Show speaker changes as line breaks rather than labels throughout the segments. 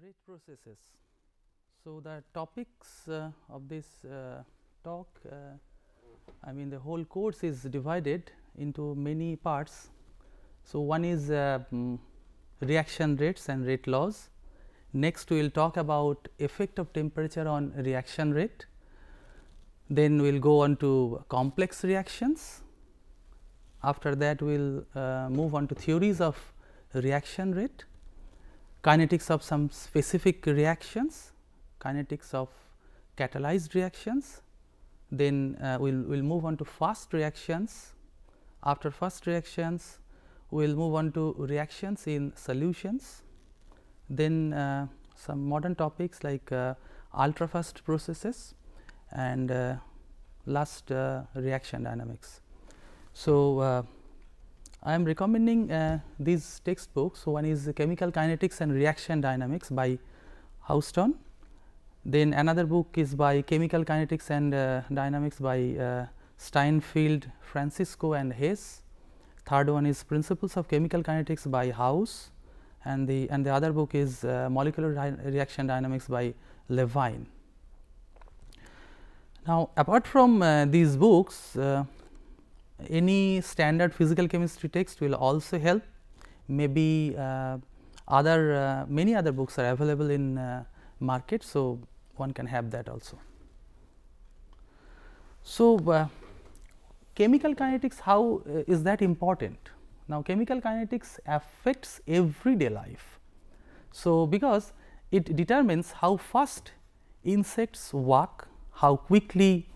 Rate processes. So, the topics of this talk, I mean the whole course is divided into many parts. So, one is reaction rates and rate laws. Next, we will talk about effect of temperature on reaction rate. Then we will go on to complex reactions. After that, we will move on to theories of reaction rate, kinetics of some specific reactions, kinetics of catalyzed reactions. Then we will move on to fast reactions. After fast reactions, we will move on to reactions in solutions. Then some modern topics like ultra fast processes and last reaction dynamics. So, I am recommending these textbooks. So, one is Chemical Kinetics and Reaction Dynamics by Houston. Then another book is by Chemical Kinetics and Dynamics by Steinfeld, Francisco and Hess. Third one is Principles of Chemical Kinetics by House, and the other book is Molecular Reaction Dynamics by Levine. Now, apart from these books, any standard physical chemistry text will also help. Maybe many other books are available in market. So, one can have that also. So, chemical kinetics, how is that important? Now, chemical kinetics affects everyday life. So, because it determines how fast insects walk, how quickly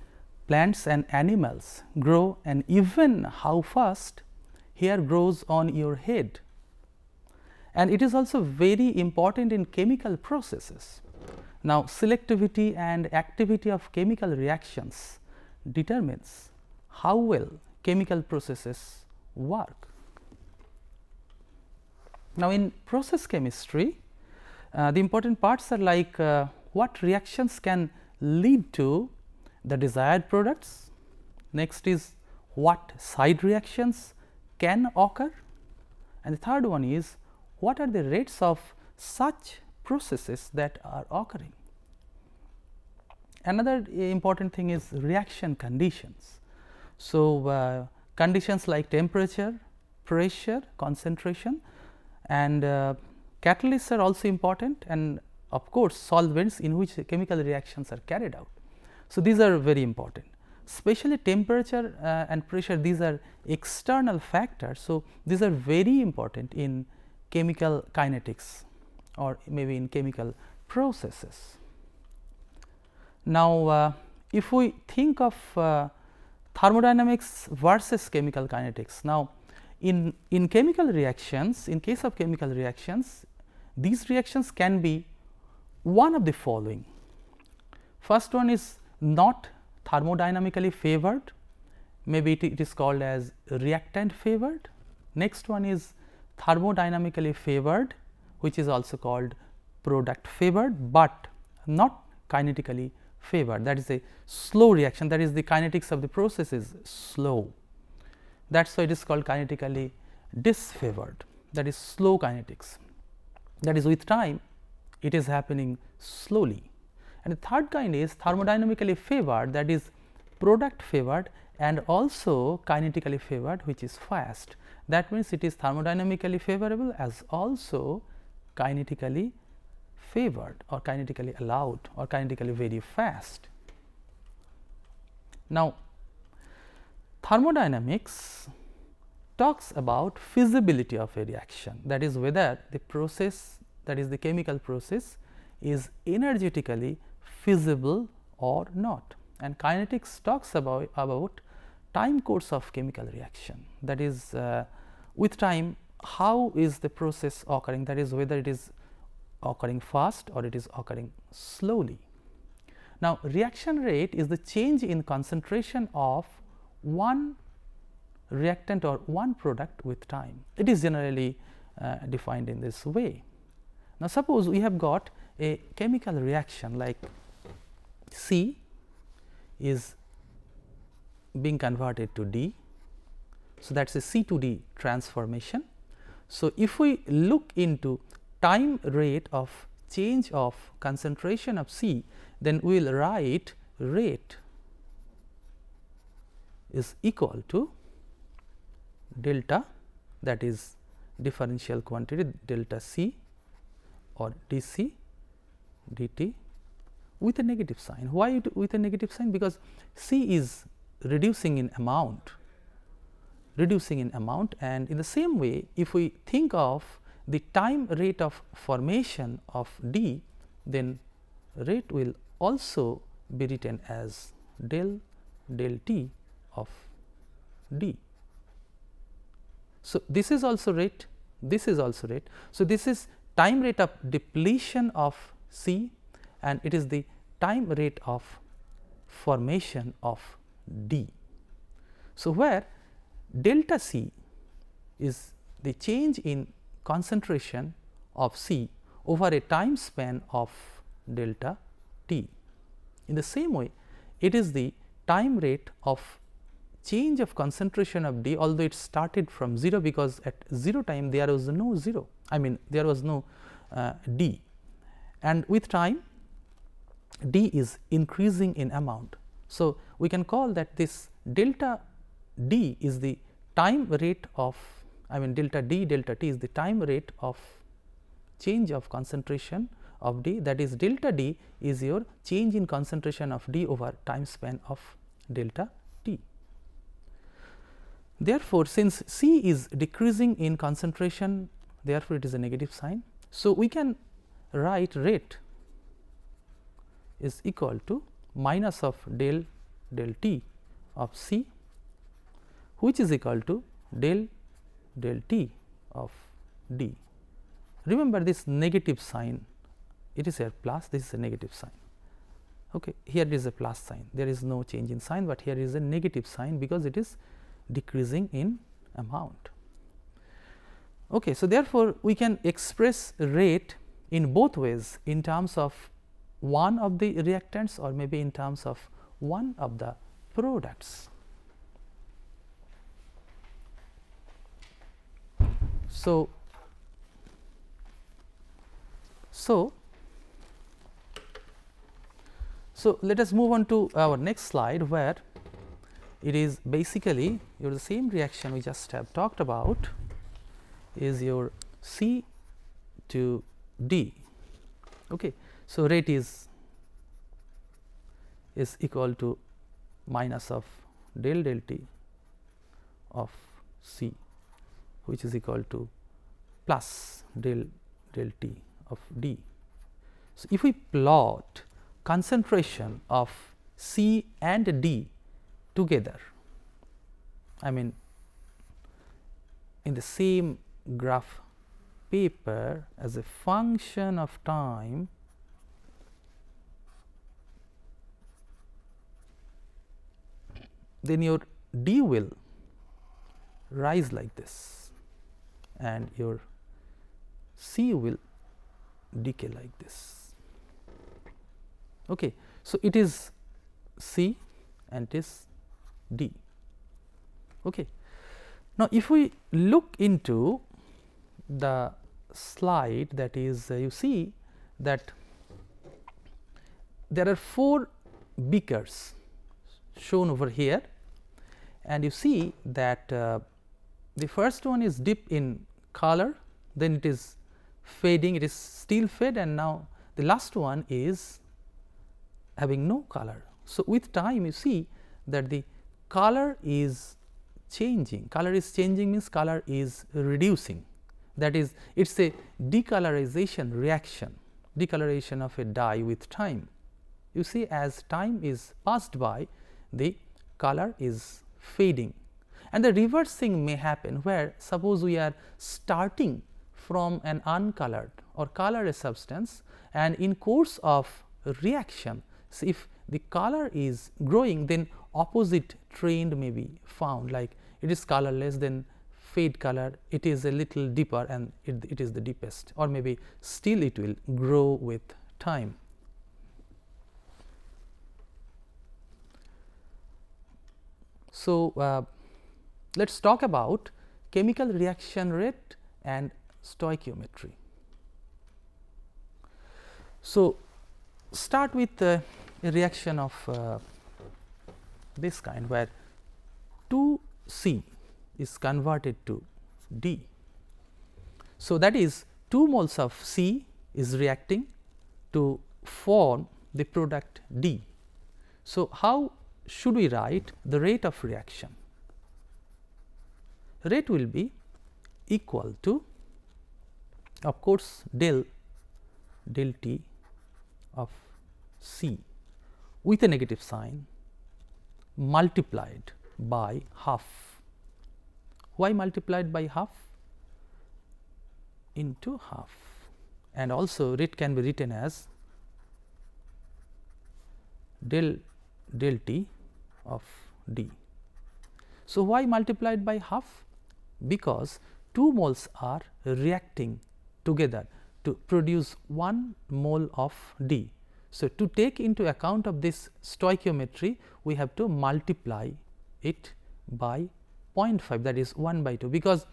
plants and animals grow, and even how fast hair grows on your head. And it is also very important in chemical processes. Now, selectivity and activity of chemical reactions determines how well chemical processes work. Now, in process chemistry, the important parts are like what reactions can lead to the desired products. Next is what side reactions can occur, and the third one is what are the rates of such processes that are occurring. Another important thing is reaction conditions. So, conditions like temperature, pressure, concentration, and catalysts are also important, and of course, solvents in which chemical reactions are carried out. So, these are very important, especially temperature and pressure. These are external factors. So, these are very important in chemical kinetics or maybe in chemical processes. Now, if we think of thermodynamics versus chemical kinetics. Now, in chemical reactions, in case of chemical reactions, these reactions can be one of the following. First one is not thermodynamically favored, maybe it is called as reactant favored. Next one is thermodynamically favored, which is also called product favored, but not kinetically favored. That is a slow reaction, that is the kinetics of the process is slow. That is why it is called kinetically disfavored, that is slow kinetics, that is with time it is happening slowly. And the third kind is thermodynamically favored, that is product favored and also kinetically favored, which is fast. That means, it is thermodynamically favorable as also kinetically favored or kinetically allowed or kinetically very fast. Now, thermodynamics talks about feasibility of a reaction, that is whether the process, that is the chemical process, is energetically feasible or not, and kinetics talks about time course of chemical reaction, that is with time how is the process occurring, that is whether it is occurring fast or it is occurring slowly. Now, reaction rate is the change in concentration of one reactant or one product with time. It is generally defined in this way. Now, suppose we have got a chemical reaction like C is being converted to D. So, that is a C to D transformation. So, if we look into time rate of change of concentration of C, then we will write rate is equal to delta, that is differential quantity delta C or dC dt with a negative sign. Why with a negative sign? Because C is reducing in amount, and in the same way, if we think of the time rate of formation of D, then rate will also be written as del T of D. So, this is also rate, this is also rate. So, this is time rate of depletion of C, and it is the time rate of formation of D. So, where delta C is the change in concentration of C over a time span of delta T. In the same way, it is the time rate of change of concentration of D, although it started from 0, because at 0 time there was no 0, I mean there was no D, and with time D is increasing in amount. So, we can call that this delta D is the time rate of, I mean delta D delta T is the time rate of change of concentration of D, that is delta D is your change in concentration of D over time span of delta T. Therefore, since C is decreasing in concentration, therefore, it is a negative sign. So, we can write rate is equal to minus of del T of C, which is equal to del T of D. Remember this negative sign, it is a plus, this is a negative sign. Okay. Here it is a plus sign, there is no change in sign, but here is a negative sign because it is decreasing in amount. Okay. So, therefore, we can express rate in both ways, in terms of one of the reactants or maybe in terms of one of the products. So, let us move on to our next slide, where it is basically your the same reaction we just have talked about is your C to D. Okay. So, rate is equal to minus of del T of C, which is equal to plus del T of D. So, if we plot concentration of C and D together, I mean in the same graph paper as a function of time, then your D will rise like this and your C will decay like this. Okay. So, it is C and it is D. Okay. Now, if we look into the slide, that is you see that there are 4 beakers shown over here, and you see that the first one is deep in color, then it is fading, it is still fade, and now the last one is having no color. So, with time you see that the color is changing, means color is reducing, that is it is a decolorization reaction, decoloration of a dye with time. You see, as time is passed by, the color is fading, and the reverse thing may happen, where suppose we are starting from an uncolored or colored substance, and in course of reaction, so if the color is growing, then opposite trend may be found, like it is colorless, then fade color, it is a little deeper and it is the deepest, or maybe still it will grow with time. So, let us talk about chemical reaction rate and stoichiometry. So, start with a reaction of this kind, where 2 C is converted to D. So, that is 2 moles of C is reacting to form the product D. So, how should we write the rate of reaction? Rate will be equal to, of course, del T of C with a negative sign multiplied by half. Why multiplied by half? Into half, and also rate can be written as del T of D. So, why multiplied by half? Because 2 moles are reacting together to produce 1 mole of D. So, to take into account of this stoichiometry, we have to multiply it by 0.5, that is 1 by 2, because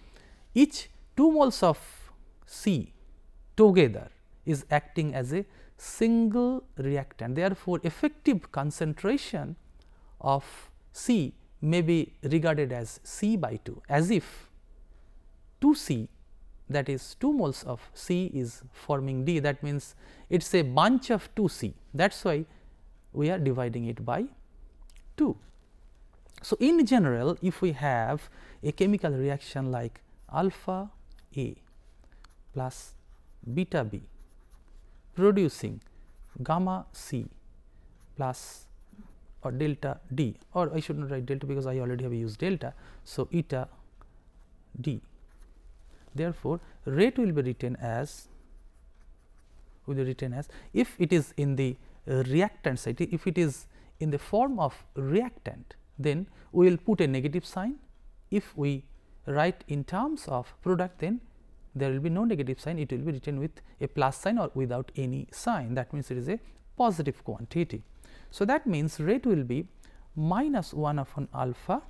each 2 moles of C together is acting as a single reactant. Therefore, effective concentration of C may be regarded as C by 2, as if 2 C, that is 2 moles of C is forming D. That means, it is a bunch of 2 C, that is why we are dividing it by 2. So, in general, if we have a chemical reaction like alpha A plus beta B producing gamma C plus or delta D, or I should not write delta because I already have used delta. So, eta D. Therefore, rate will be written as if it is in the reactant side, if it is in the form of reactant, then we will put a negative sign. If we write in terms of product, then there will be no negative sign, it will be written with a plus sign or without any sign. That means, it is a positive quantity. So, that means, rate will be minus 1 upon alpha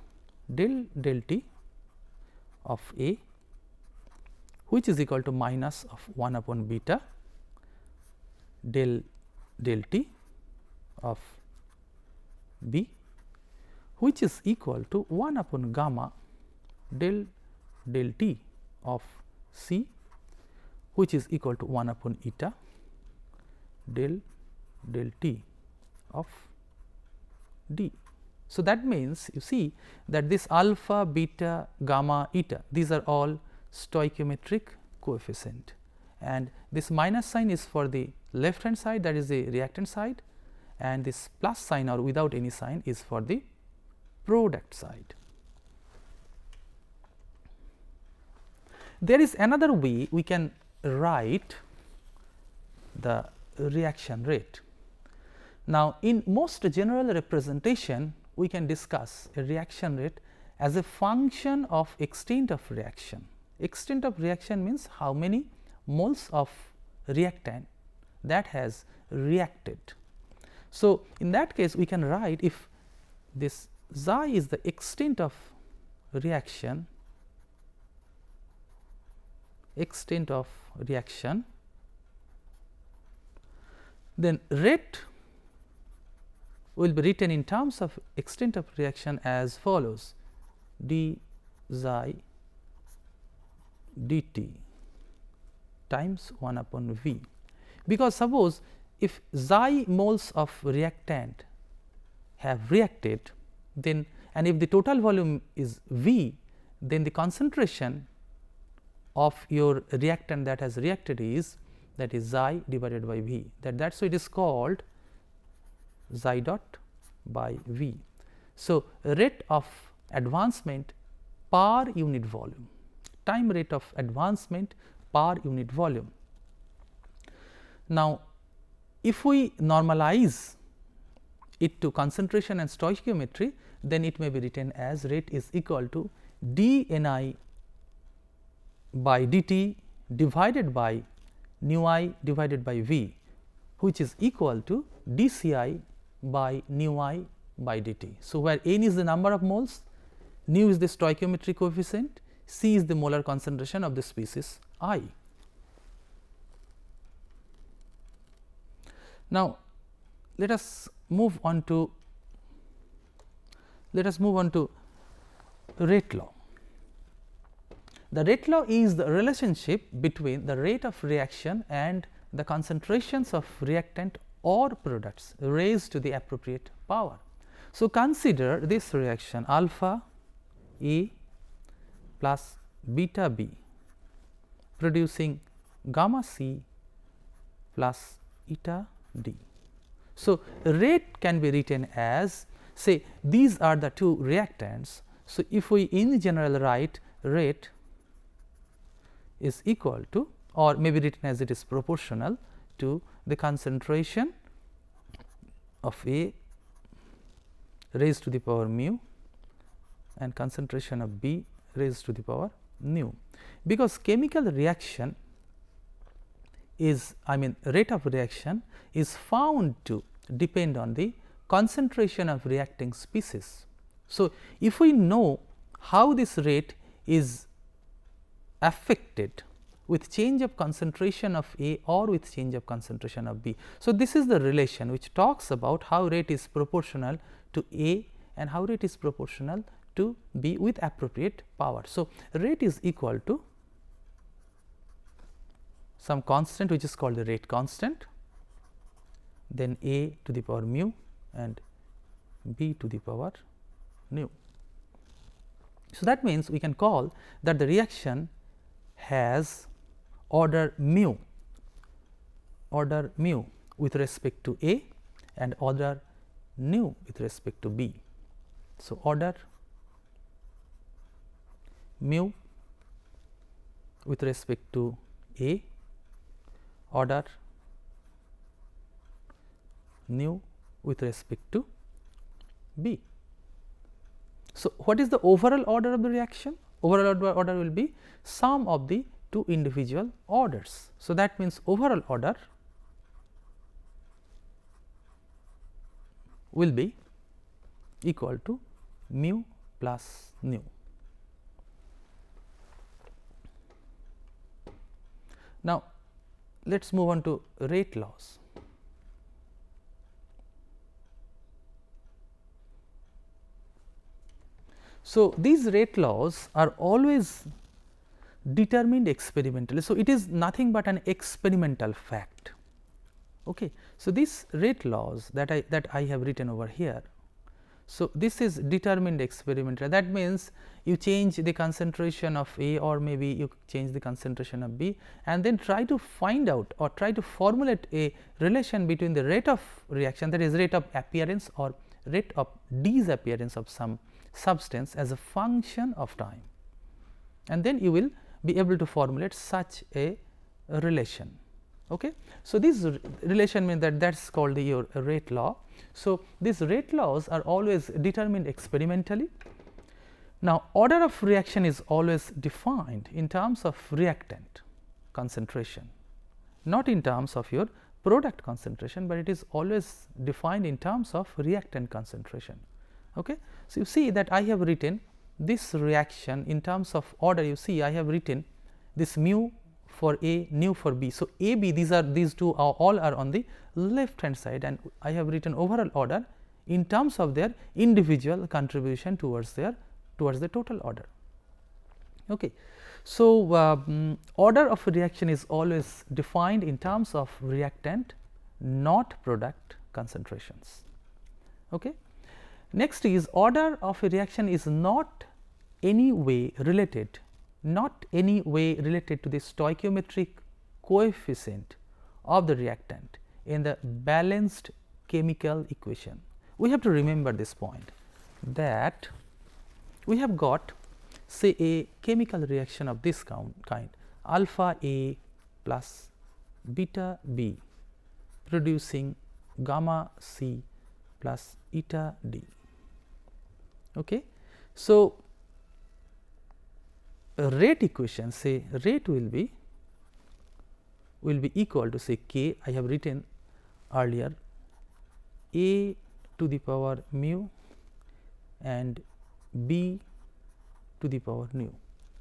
del T of A, which is equal to minus of 1 upon beta del T of B, which is equal to 1 upon gamma del T of C, which is equal to 1 upon eta del T of D. So, that means, you see that this alpha, beta, gamma, eta, these are all stoichiometric coefficient, and this minus sign is for the left hand side, that is the reactant side, and this plus sign or without any sign is for the product side. There is another way we can write the reaction rate. Now, in most general representation, we can discuss a reaction rate as a function of extent of reaction. Extent of reaction means how many moles of reactant that has reacted. So, in that case, we can write, if this xi is the extent of reaction, then rate will be written in terms of extent of reaction as follows: d xi dt times 1 upon V. Because suppose if xi moles of reactant have reacted, then and if the total volume is V, then the concentration of your reactant that has reacted is, that is xi divided by V, that is why it is called xi dot by V. So, rate of advancement per unit volume, time rate of advancement per unit volume. Now, if we normalize it to concentration and stoichiometry, then it may be written as rate is equal to dNi by dt divided by nu I divided by V, which is equal to dCi by nu I by dt. So, where n is the number of moles, nu is the stoichiometric coefficient, C is the molar concentration of the species I. Now, let us move on to rate law. The rate law is the relationship between the rate of reaction and the concentrations of reactant or products raised to the appropriate power. So, consider this reaction alpha A plus beta B producing gamma C plus eta D. So, rate can be written as, say, these are the two reactants. So, if we in general write rate is equal to, or may be written as it is proportional to the concentration of A raised to the power mu and concentration of B raised to the power nu, because chemical reaction is, rate of reaction is found to depend on the concentration of reacting species. So, if we know how this rate is affected with change of concentration of A or with change of concentration of B. So, this is the relation which talks about how rate is proportional to A and how rate is proportional to B with appropriate power. So, rate is equal to some constant which is called the rate constant, then A to the power mu and B to the power nu. So, that means we can call that the reaction has order mu with respect to A and order nu with respect to B. So, order mu with respect to A, order nu with respect to B. So, what is the overall order of the reaction? Overall order will be sum of the two individual orders. So, that means overall order will be equal to mu plus nu. Now, let us move on to rate laws. So, these rate laws are always determined experimentally. So, it is nothing but an experimental fact. Okay. So, these rate laws that I have written over here. So, this is determined experimentally. That means, you change the concentration of A or maybe you change the concentration of B and then try to find out or try to formulate a relation between the rate of reaction, that is rate of appearance or rate of disappearance of some substance as a function of time, and then you will be able to formulate such a relation. Okay. So, this relation means that is called your rate law. So, these rate laws are always determined experimentally. Now, order of reaction is always defined in terms of reactant concentration, not in terms of your product concentration, but it is always defined in terms of reactant concentration. Okay. So, you see that I have written this reaction in terms of order. You see I have written this mu for A, nu for B. So, A, B, these two are all are on the left hand side, and I have written overall order in terms of their individual contribution towards the total order. Okay. So, order of a reaction is always defined in terms of reactant, not product concentrations. Okay. Next is order of a reaction is not any way related to the stoichiometric coefficient of the reactant in the balanced chemical equation. We have to remember this point, that we have got, say, a chemical reaction of this kind alpha A plus beta B producing gamma C plus eta D. Okay. So, a rate equation, say rate will be equal to, say, K, I have written earlier, A to the power mu and B to the power nu.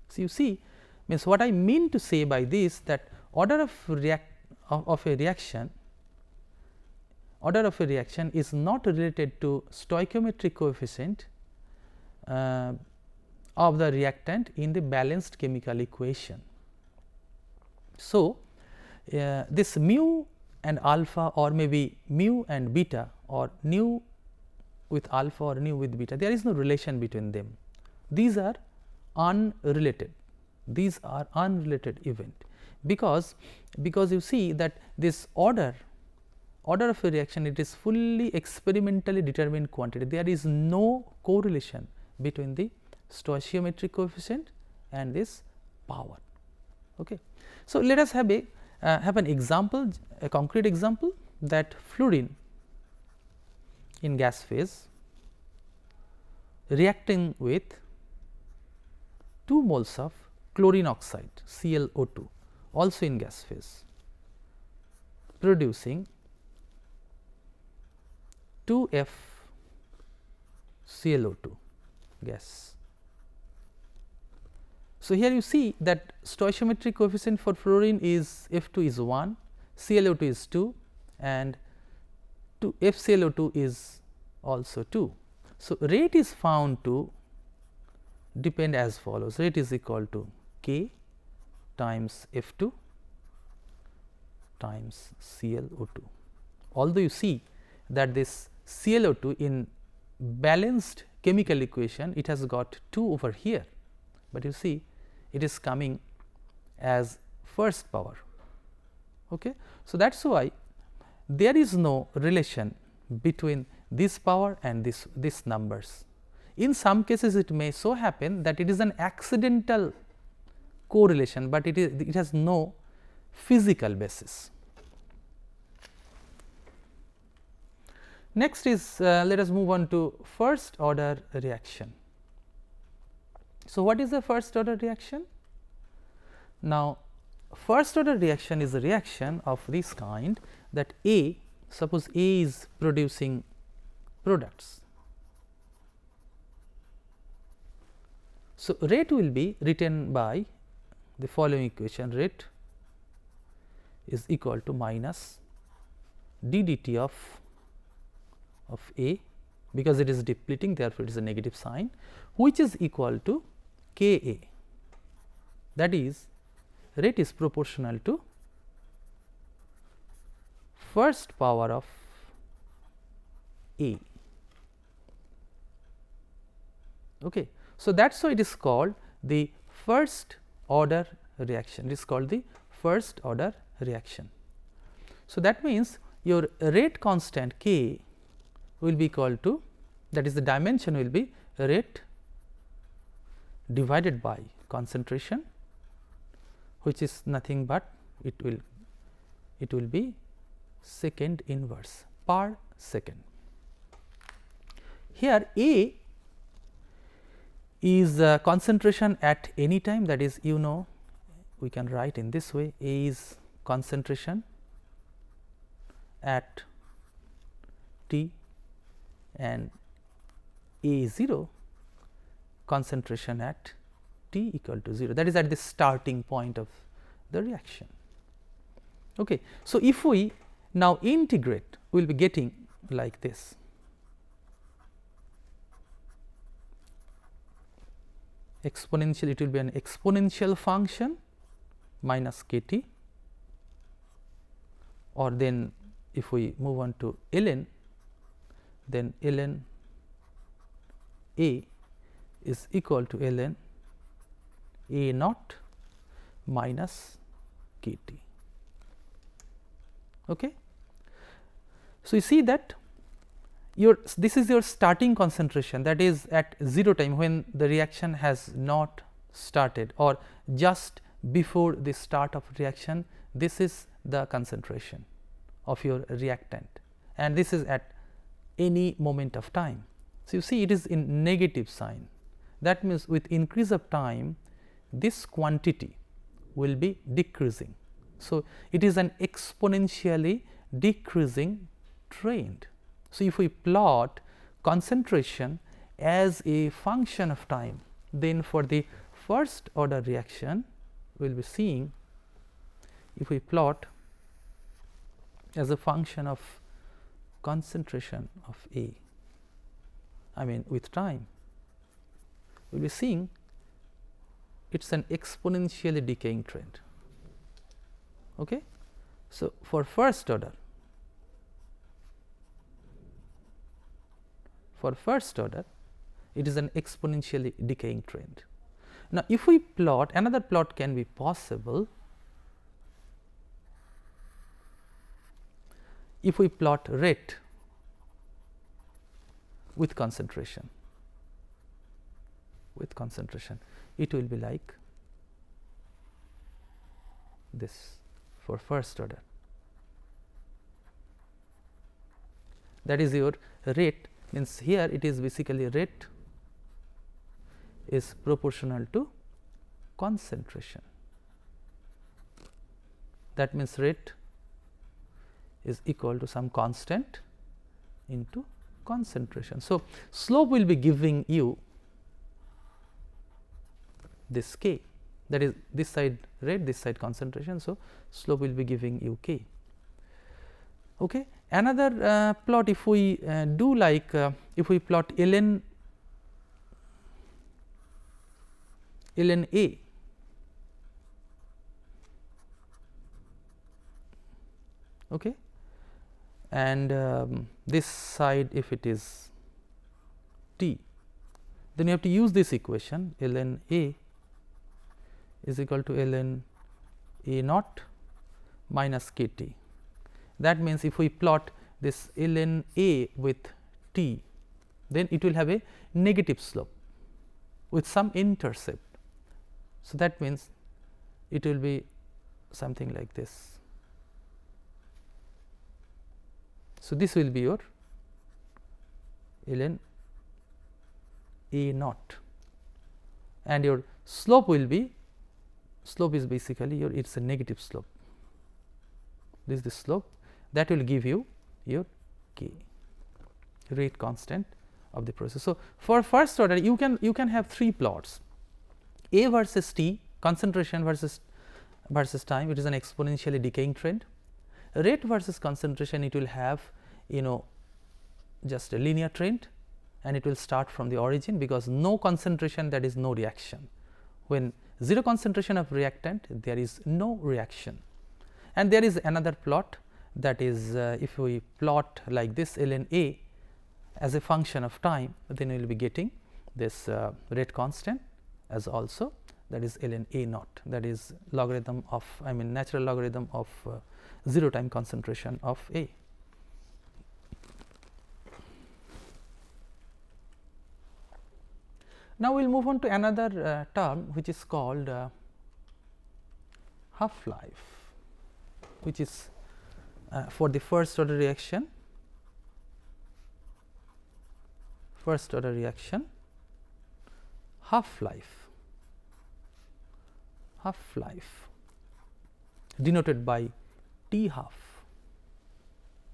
So, you see, means what I mean to say by this, that order of a reaction order of a reaction is not related to stoichiometric coefficient of the reactant in the balanced chemical equation. So, this mu and alpha, or maybe mu and beta, or nu with alpha or nu with beta, there is no relation between them. These are unrelated. These are unrelated event, because you see that this order of a reaction, it is fully experimentally determined quantity. There is no correlation between the stoichiometric coefficient and this power. Okay. So, let us have an example, a concrete example, that fluorine in gas phase reacting with 2 moles of chlorine oxide ClO2 also in gas phase, producing 2F ClO2 gas. So, here you see that stoichiometric coefficient for fluorine is F2 is 1, ClO2 is 2, and FClO2 is also 2. So, rate is found to depend as follows: rate is equal to K times F2 times ClO2. Although you see that this ClO2 in balanced chemical equation, it has got 2 over here, but you see it is coming as first power. Okay. So, that is why there is no relation between this power and this numbers. In some cases it may so happen that it is an accidental correlation, but it has no physical basis. Next is let us move on to first order reaction. So, what is a first order reaction? Now, first order reaction is a reaction of this kind, that A, suppose A is producing products. So, rate will be written by the following equation: rate is equal to minus d dt of A, because it is depleting, therefore, it is a negative sign, which is equal to K A, that is rate is proportional to first power of A. Okay. So, that is why it is called the first order reaction, it is called the first order reaction. So, that means your rate constant K will be equal to, that is the dimension will be rate divided by concentration, which is nothing but it will be second inverse per second. Here A is concentration at any time, that is, you know, we can write in this way: A is concentration at T, and A is 0, concentration at T equal to 0, that is at the starting point of the reaction. Okay. So, if we now integrate, we will be getting like this. Exponential, it will be an exponential function minus k t, or then if we move on to ln, then ln A is equal to ln A naught minus k t. Okay. So, you see that this is your starting concentration, that is at 0 time when the reaction has not started, or just before the start of reaction, this is the concentration of your reactant, and this is at any moment of time. So, you see it is in negative sign, that means with increase of time this quantity will be decreasing. So, it is an exponentially decreasing trend. So, if we plot concentration as a function of time, then for the first order reaction we will be seeing, if we plot as a function of concentration of A, I mean with time, we will be seeing it is an exponentially decaying trend. Okay. So, for first order, it is an exponentially decaying trend. Now, if we plot, another plot can be possible. If we plot rate with concentration, it will be like this for first order. That is your rate, means here it is basically rate is proportional to concentration. That means rate is equal to some constant into concentration. So, slope will be giving you this k, that is this side rate, this side concentration. So, slope will be giving you k. Okay. Another plot, if we do like if we plot ln A, okay, and this side if it is t, then you have to use this equation ln A is equal to ln A naught minus k t. That means, if we plot this ln A with t, then it will have a negative slope with some intercept. So, that means it will be something like this. So, this will be your ln A naught, and your slope will be, slope is basically your, it is a negative slope. This is the slope that will give you your k, rate constant of the process. So, for first order you can have three plots, A versus t, concentration versus time, it is an exponentially decaying trend. Rate versus concentration, it will have just a linear trend, and it will start from the origin, because no concentration, that is no reaction. When 0 concentration of reactant, there is no reaction. And there is another plot, that is if we plot like this ln A as a function of time, then we will be getting this rate constant as also, that is ln A naught, that is logarithm of, I mean natural logarithm of 0 time concentration of A. Now, we will move on to another term which is called half-life, which is for the first order reaction, half-life denoted by T half.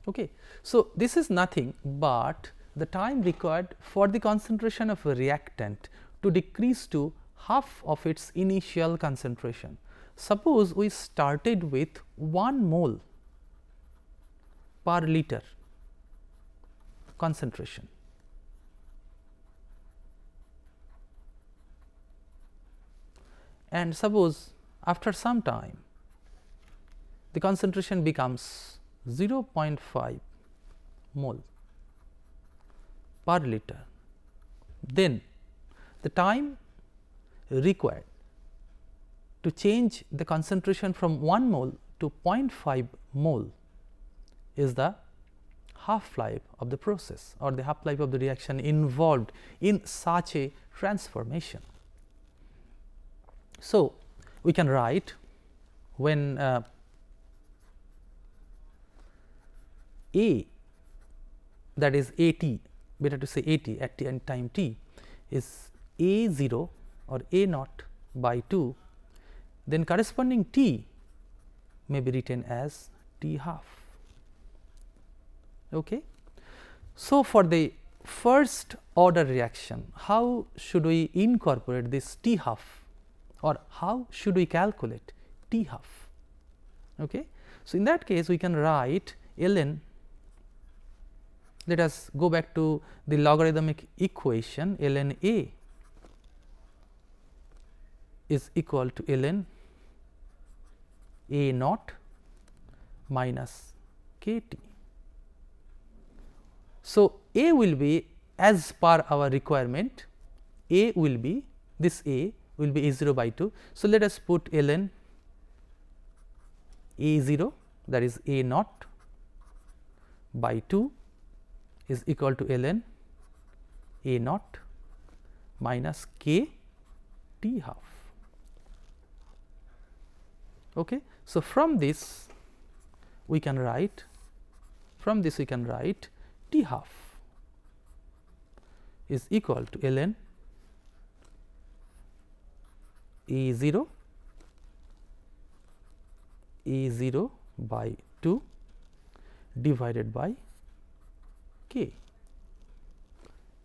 Okay. So, this is nothing but the time required for the concentration of a reactant to decrease to half of its initial concentration. Suppose we started with 1 mole per liter concentration, and suppose after some time the concentration becomes 0.5 mole per liter, then the time required to change the concentration from 1 mole to 0.5 mole is the half-life of the process, or the half-life of the reaction involved in such a transformation. So, we can write when A, that is A t, better to say A t at time t, is A 0 or A naught by 2, then corresponding t may be written as T half. Okay. So, for the first order reaction, how should we incorporate this T half, or how should we calculate T half? Okay. So, in that case we can write ln let us go back to the logarithmic equation ln A is equal to ln A naught minus k t. So, A will be as per our requirement, A will be this A will be A 0 by 2. So, let us put ln A 0, that is A naught by 2 is equal to ln A naught minus k t half. Okay. So, from this we can write t half is equal to ln A 0 by 2 divided by k.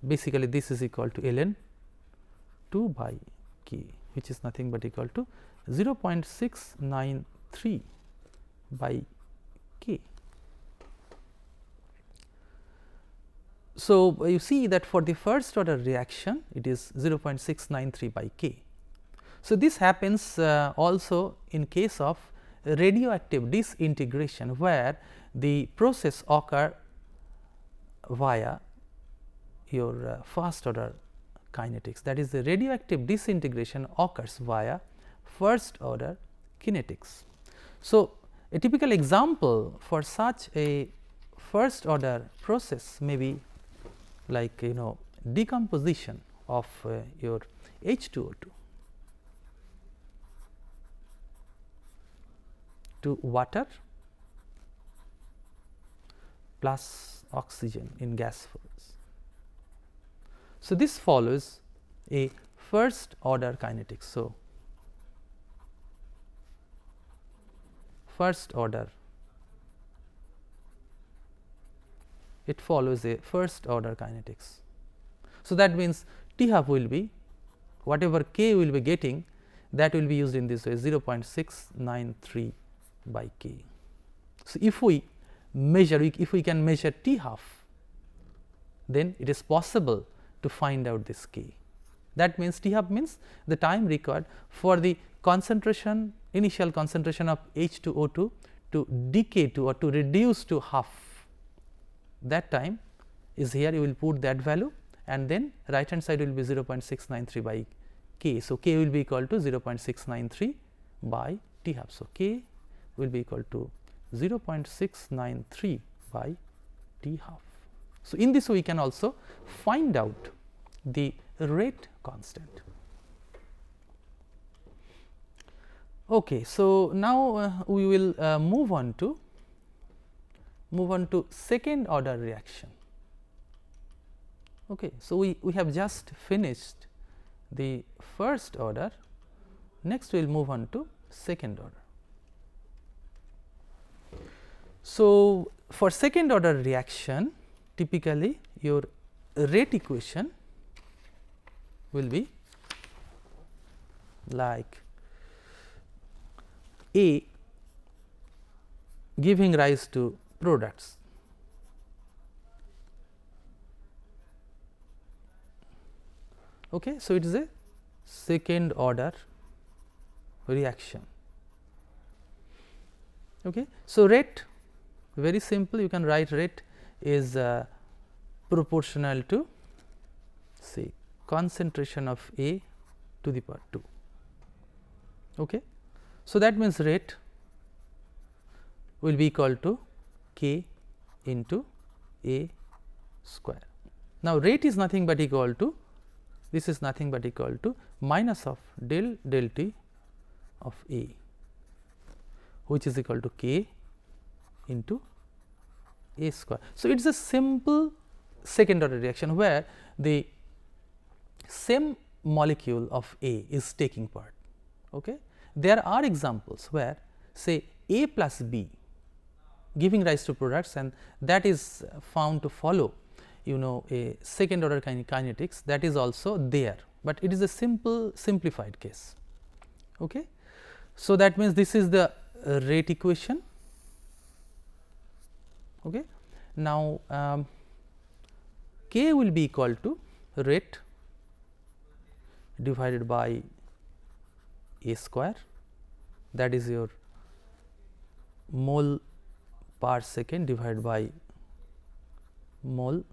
Basically, this is equal to ln 2 by k, which is nothing but equal to 0.693 by k. So, you see that for the first order reaction it is 0.693 by k. So, this happens also in case of radioactive disintegration, where the process occur via your first order kinetics, that is the radioactive disintegration occurs via first order kinetics. So, a typical example for such a first order process may be like decomposition of your H2O2 to water plus oxygen in gas phase. So, this follows a first order kinetics. So, first order, it follows a first order kinetics. So, that means T half will be whatever k will be getting, that will be used in this way 0.693 by k. So, if we measure, if we can measure T half, then it is possible to find out this k. That means T half means the time required for the concentration, initial concentration of H2O2 to decay to or to reduce to half. That time is here, you will put that value, and then right hand side will be 0.693 by k. So, k will be equal to 0.693 by T half. So, k will be equal to 0.693 by T half. So, in this way we can also find out the rate constant. Okay. So, now we will move on to second order reaction. Okay. So, we have just finished the first order, next we will move on to second order. So, for second order reaction, typically your rate equation will be like A giving rise to products, okay. So, it is a second order reaction, okay. So, rate, very simple, you can write rate is proportional to say concentration of A to the power 2, okay. So, that means rate will be equal to k into A square. Now, rate is nothing but equal to, this is nothing but equal to minus of del T of A, which is equal to k into A square. So, it is a simple second order reaction where the same molecule of A is taking part, okay. There are examples where say A plus B giving rise to products, and that is found to follow a second order kinetics, that is also there, but it is a simplified case, okay. So, that means this is the rate equation, okay. Now, K will be equal to rate divided by A square, that is your mole per second divided by mole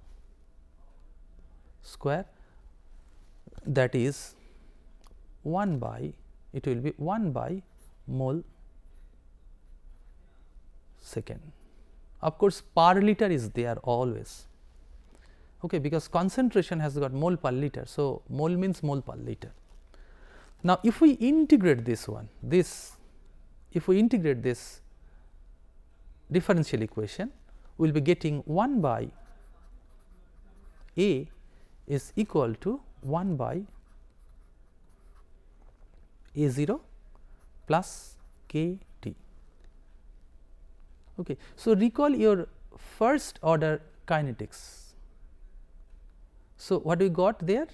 square, that is 1 by, it will be 1 by mole second. Of course, per liter is there always, okay, because concentration has got mole per liter. So, mole means mole per liter. Now, if we integrate this one, if we integrate this differential equation, we will be getting 1 by A is equal to 1 by A 0 plus K T. Okay. So, recall your first order kinetics. So, what we got there,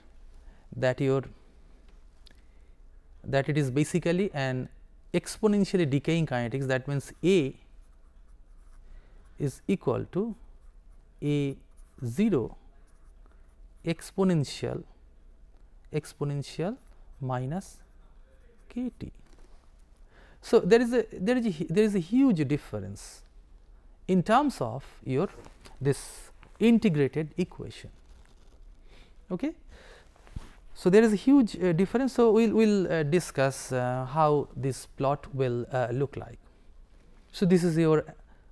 that it is basically an exponentially decaying kinetics, that means A is equal to A 0 exponential minus K T. So, there is a huge difference in terms of your this integrated equation. Okay. So, there is a huge difference. So, we will discuss how this plot will look like. So, this is your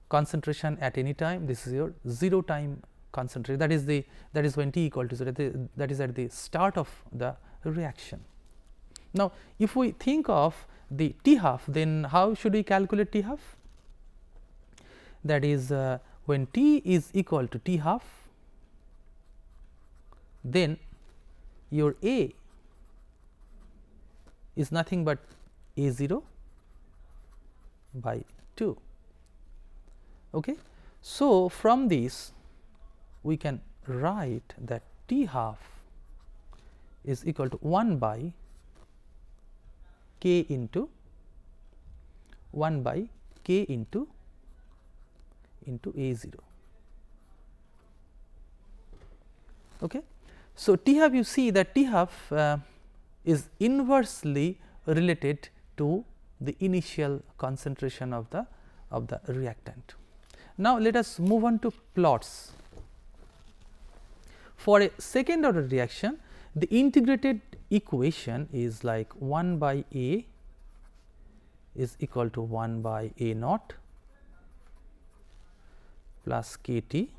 concentration at any time, this is your 0 time concentration, that is when t equal to 0, that is at the start of the reaction. Now, if we think of the T half, then how should we calculate T half? That is when T is equal to T half, then your A is nothing but A 0 by 2. Okay. So, from this we can write that T half is equal to 1 by K into 1 by K into A 0. Okay. So, T half, you see that T half is inversely related to the initial concentration of the reactant. Now, let us move on to plots. For a second order reaction, the integrated equation is like 1 by A is equal to 1 by A naught plus K T.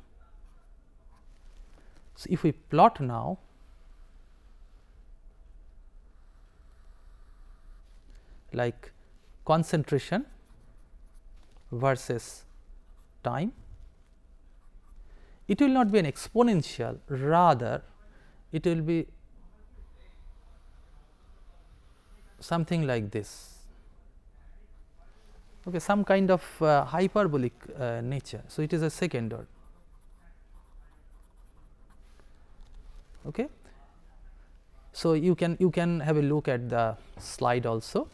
So, if we plot now, like concentration versus time, it will not be an exponential, rather it will be something like this, okay, some kind of hyperbolic nature. So, it is a second order. Okay. So, you can have a look at the slide also,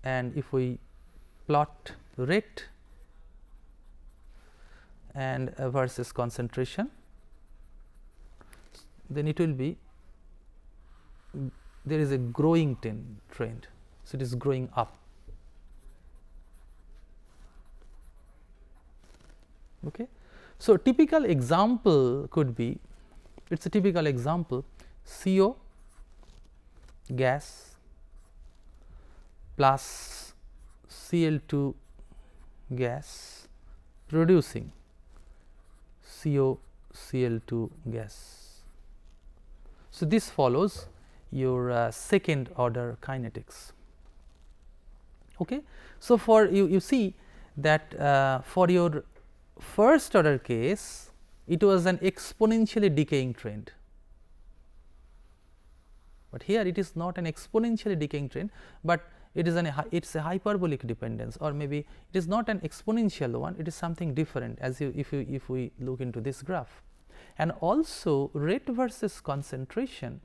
and if we plot rate and versus concentration, then it will be, there is a growing trend. So, it is growing up. Okay. So, typical example could be, it is a typical example, CO gas plus Cl2 gas producing Cl2 gas. So, this follows your second order kinetics. Okay. So, for you see that for your first order case, it was an exponentially decaying trend, but here it is not an exponentially decaying trend, but it is a hyperbolic dependence, or maybe it is not an exponential one, it is something different, as if we look into this graph. And also rate versus concentration,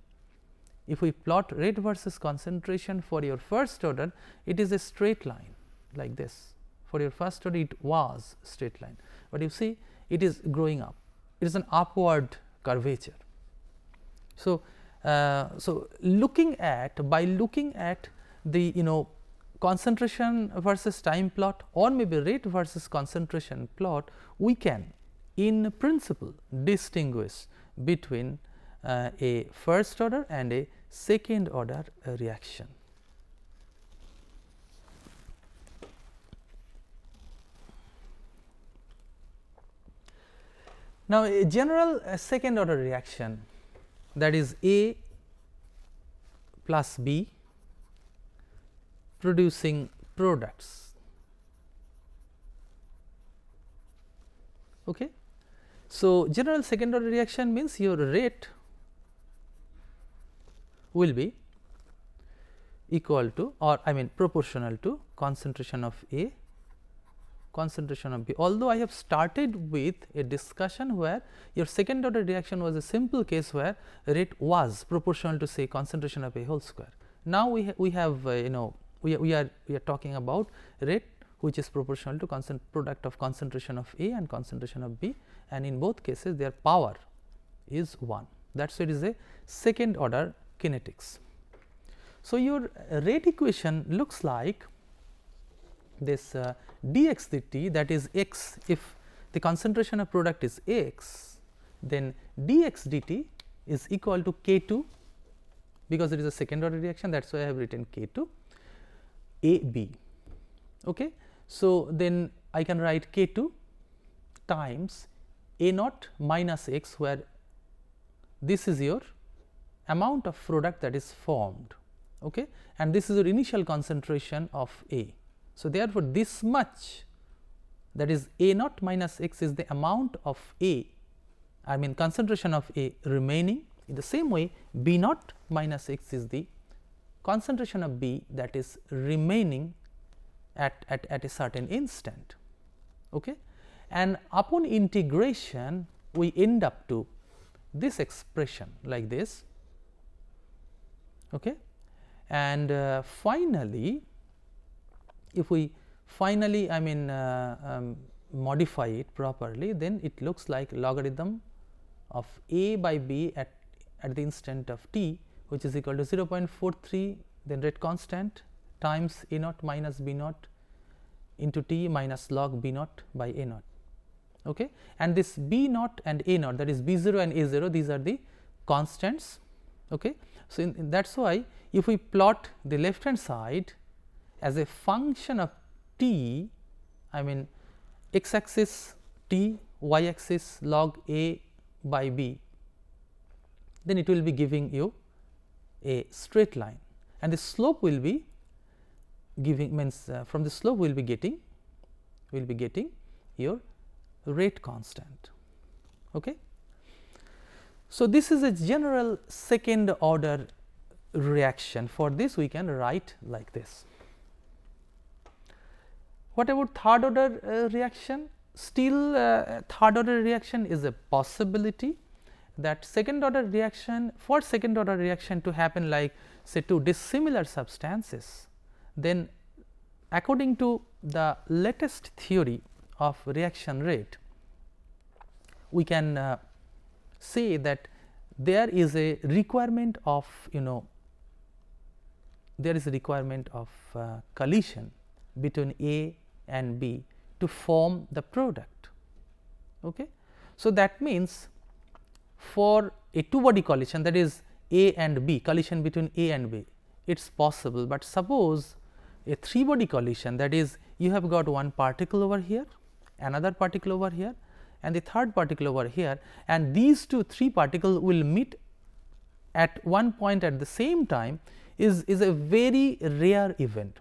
if we plot rate versus concentration for your first order, it is a straight line like this for your first order it was straight line, but you see it is growing up, it is an upward curvature. So, by looking at the concentration versus time plot, or maybe rate versus concentration plot, we can in principle distinguish between a first order and a second order reaction. Now, a general second order reaction, that is A plus B producing products. Okay. So, general second order reaction means your rate will be equal to, or I mean proportional to, concentration of A, concentration of B. Although I have started with a discussion where your second order reaction was a simple case where rate was proportional to, say, concentration of A whole square. Now, we have we are talking about rate which is proportional to product of concentration of A and concentration of B, and in both cases their power is 1. That is why it is a second order kinetics. So, your rate equation looks like this dx dt, that is x. If the concentration of product is x, then dx dt is equal to k2, because it is a second order reaction, that is why I have written k2 AB. Okay. So, then I can write k2 times A naught minus x, where this is your amount of product that is formed, okay, and this is your initial concentration of A. So, therefore, this much, that is A naught minus x, is the amount of A, I mean concentration of A remaining. In the same way, B naught minus x is the concentration of B that is remaining at a certain instant. Okay. And upon integration, we end up to this expression like this. Okay. And finally, if we finally modify it properly, then it looks like logarithm of A by B at the instant of t, which is equal to 0.43, then rate constant times A naught minus B naught into t minus log B naught by A naught. Okay. And this B naught and A naught, that is B 0 and A 0, these are the constants. Okay. So, that is why if we plot the left hand side as a function of t, I mean x axis t, y axis log A by B, then it will be giving you a straight line, and the slope will be giving, means from the slope we will be getting your rate constant. Okay. So, this is a general second order reaction. For this we can write like this. What about third order reaction? Still third order reaction is a possibility, that second order reaction, for second order reaction to happen like say two dissimilar substances, then according to the latest theory of reaction rate, we can say that there is a requirement of collision between A and B to form the product. Okay. So, that means for a two body collision, that is A and B, collision between A and B, it is possible, but suppose a three body collision, that is you have got one particle over here, another particle over here, and the third particle over here, and these three particles will meet at one point at the same time, is a very rare event.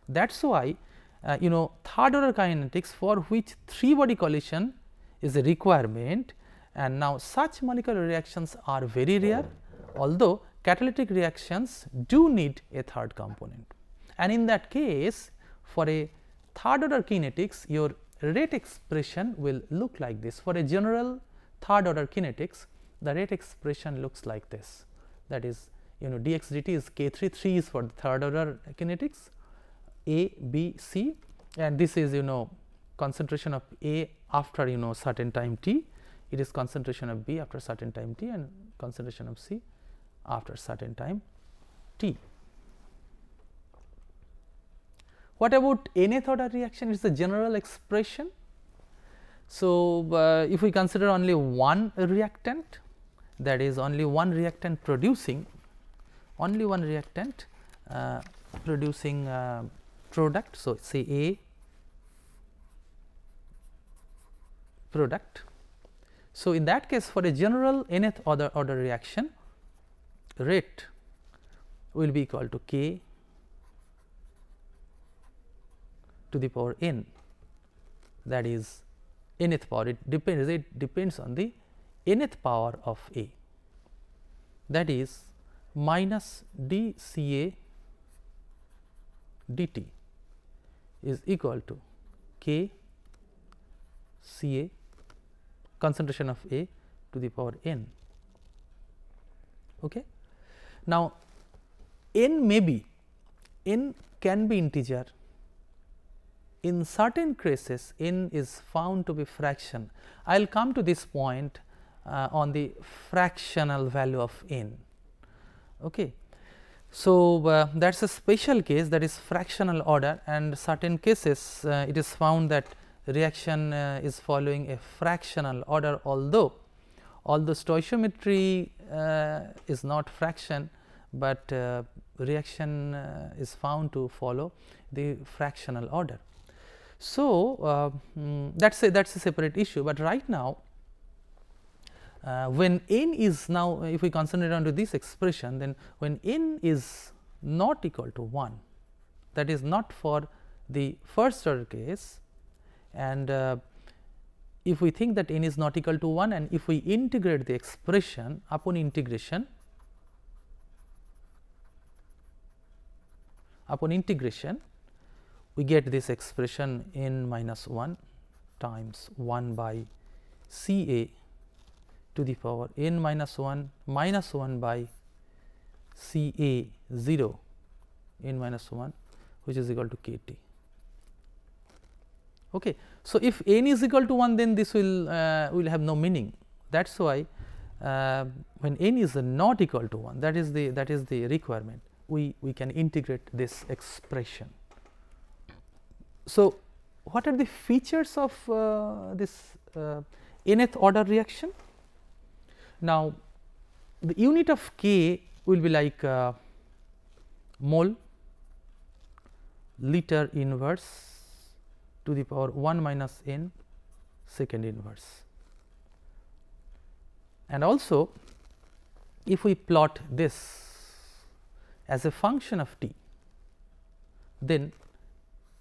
That is why third order kinetics, for which three body collision is a requirement, and now such molecular reactions are very rare, although catalytic reactions do need a third component. And in that case, for a third order kinetics, your rate expression will look like this. For a general third order kinetics, the rate expression looks like this, that is dx dt is k3, 3 is for the third order kinetics, A, B, C, and this is concentration of A after certain time t, it is concentration of B after certain time t, and concentration of C after certain time t. What about nth order reaction? It is a general expression. So, if we consider only one reactant, that is only one reactant producing product. So, say A product. So, in that case, for a general nth order reaction, rate will be equal to K to the power n, that is nth power. It depends on the nth power of A, that is minus dCA dt is equal to K Ca, concentration of A, to the power n. Okay. Now, n can be integer. In certain cases, n is found to be fraction. I will come to this point on the fractional value of n. Okay. So, that is a special case, that is fractional order, and certain cases it is found that reaction is following a fractional order, although stoichiometry is not fraction, but reaction is found to follow the fractional order. So, that is a separate issue, but right now when n is now, if we concentrate on to this expression, then when n is not equal to 1, that is not for the first order case, and if we think that n is not equal to 1, and if we integrate the expression, upon integration we get this expression n minus 1 times 1 by Ca to the power n minus 1 by Ca 0 n minus 1, which is equal to k t. Okay. So, if n is equal to 1, then this will have no meaning. That is why when n is not equal to 1, that is the requirement, we can integrate this expression. So, what are the features of this nth order reaction? Now, the unit of K will be like mole liter inverse to the power 1 minus n second inverse. And also, if we plot this as a function of t, then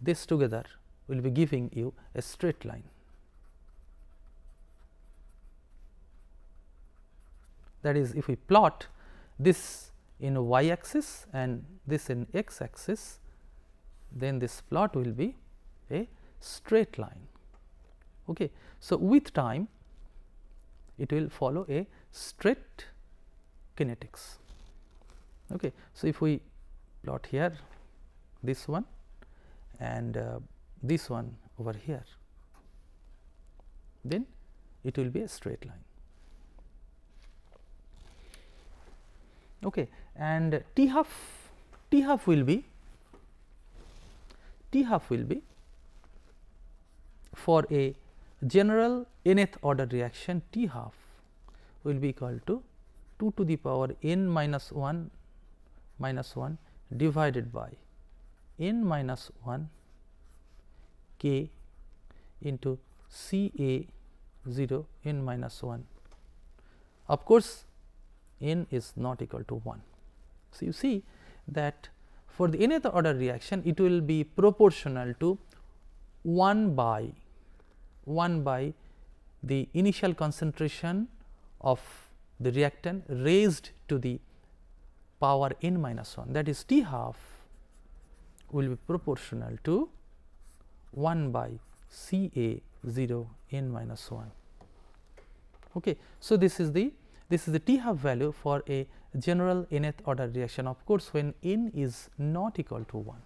this together will be giving you a straight line. That is, if we plot this in y axis and this in x axis, then this plot will be a straight line. Okay. So, with time it will follow a straight kinetics. Okay. So, if we plot here this one and this one over here, then it will be a straight line. Okay. And T half will be for a general nth order reaction, T half will be equal to 2 to the power n minus 1 divided by n minus 1 k into Ca 0 n minus 1. Of course, n is not equal to 1. So, you see that for the nth order reaction, it will be proportional to 1 by the initial concentration of the reactant raised to the power n minus 1, that is T half will be proportional to 1 by Ca 0 n minus 1. Okay. So, this is the T half value for a general nth order reaction, of course, when n is not equal to 1.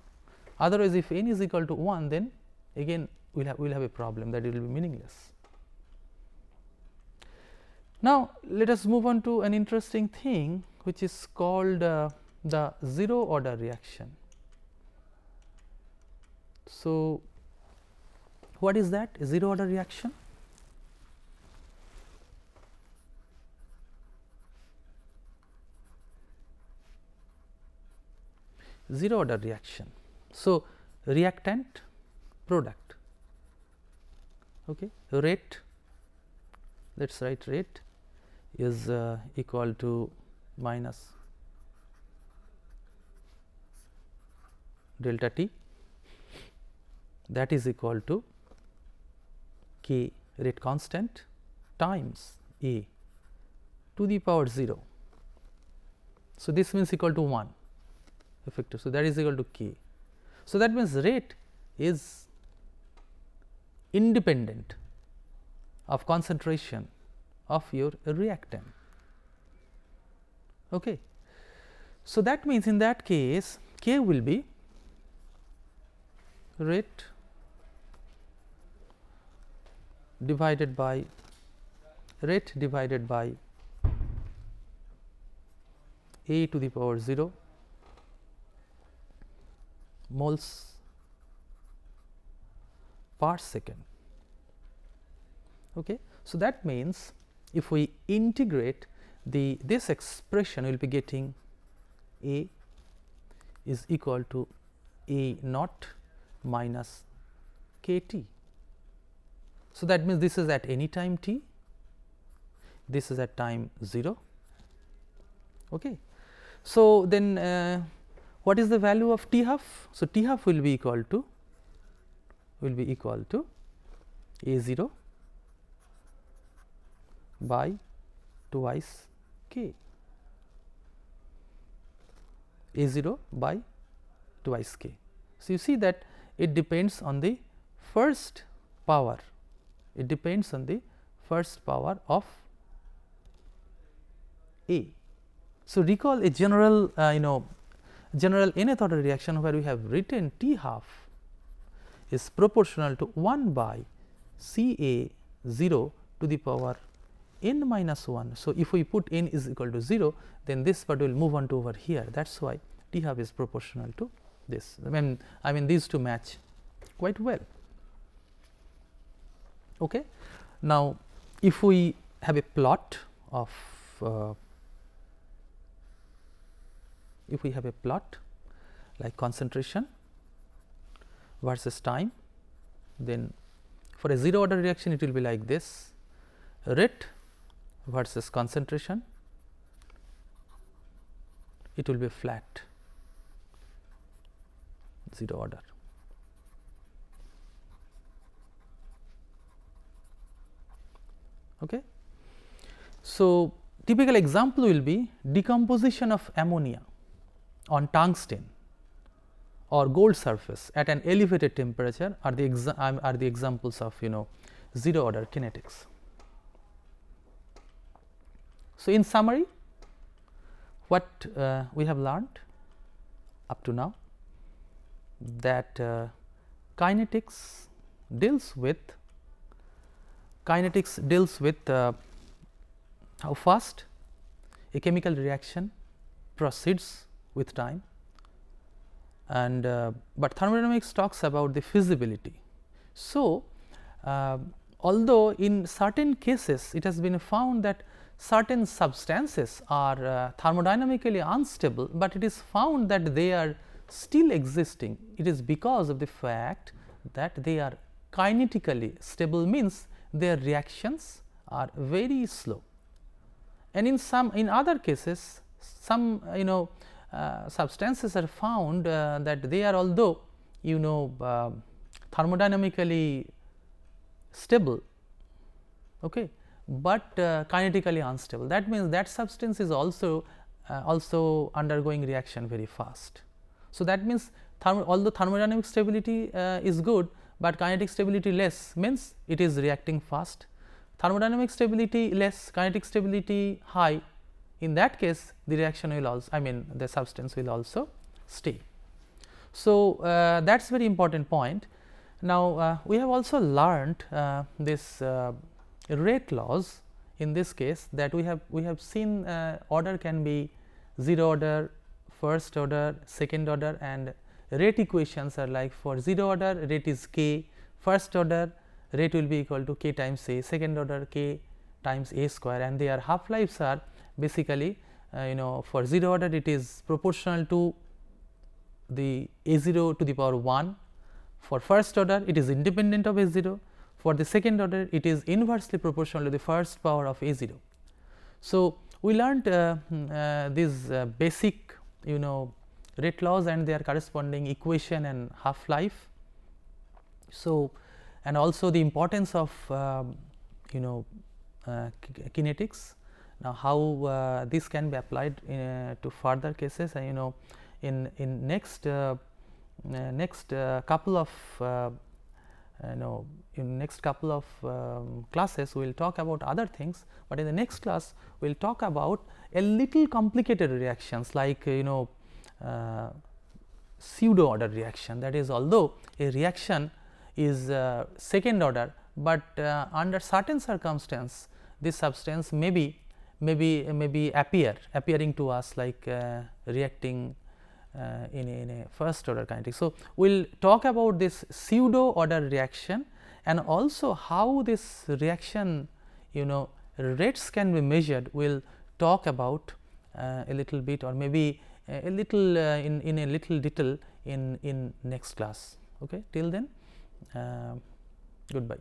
Otherwise, if n is equal to 1, then again we will have a problem, that it will be meaningless. Now, let us move on to an interesting thing which is called the zero order reaction. So, what is that? A zero order reaction? Zero order reaction. So, reactant product, okay. Rate, let us write rate is equal to minus delta T, that is equal to K rate constant times A to the power 0. So, this means equal to 1 effective. So, that is equal to K. So, that means rate is independent of concentration of your reactant. Okay. So, that means in that case K will be rate divided by A to the power 0 moles per second. Okay. So, that means if we integrate this expression, we will be getting A is equal to A naught minus K T. So, that means this is at any time t, this is at time 0. Okay. So, then what is the value of T half? So, T half will be equal to A 0 by twice K, A 0 by twice K. So, you see that it depends on the first power, it depends on the first power of A. So, recall a general general nth order reaction where we have written T half is proportional to 1 by C A 0 to the power n minus 1. So, if we put n is equal to 0, then this part will move on to over here, that is why T half is proportional to this. I mean these two match quite well. Okay. Now, if we have a plot of like concentration versus time, then for a zero order reaction it will be like this: rate versus concentration, it will be flat zero order. Okay. So, typical example will be decomposition of ammonia on tungsten or gold surface at an elevated temperature are the examples of zero order kinetics. So, in summary, what we have learned up to now, that kinetics deals with how fast a chemical reaction proceeds with time, and but thermodynamics talks about the feasibility. So, although in certain cases it has been found that certain substances are thermodynamically unstable, but it is found that they are still existing. It is because of the fact that they are kinetically stable, means their reactions are very slow, and in other cases some substances are found that they are, although thermodynamically stable, okay, but kinetically unstable. That means that substance is also undergoing reaction very fast. So, that means although thermodynamic stability is good, but kinetic stability less, means it is reacting fast. Thermodynamic stability less, kinetic stability high, in that case the reaction will also, the substance will also stay. So, that is very important point, Now, we have also learned this rate laws. In this case, that we have seen order can be 0 order, first order, second order, and rate equations are like for 0 order rate is k, first order rate will be equal to k times a, second order k times a square, and their half lives are basically for 0 order it is proportional to the a0 to the power 1, for first order it is independent of a0, for the second order it is inversely proportional to the first power of a0. So, we learned these basic rate laws and their corresponding equation and half life. So, and also the importance of kinetics. Now, how this can be applied to further cases, and in next couple of classes we will talk about other things, but in the next class we will talk about a little complicated reactions like pseudo order reaction, that is, although a reaction is second order, but under certain circumstance this substance may be appearing to us like reacting in a first order kinetics. So, we will talk about this pseudo order reaction and also how this reaction rates can be measured. We will talk about a little bit, or maybe a little in a little detail in next class. Okay, till then, goodbye.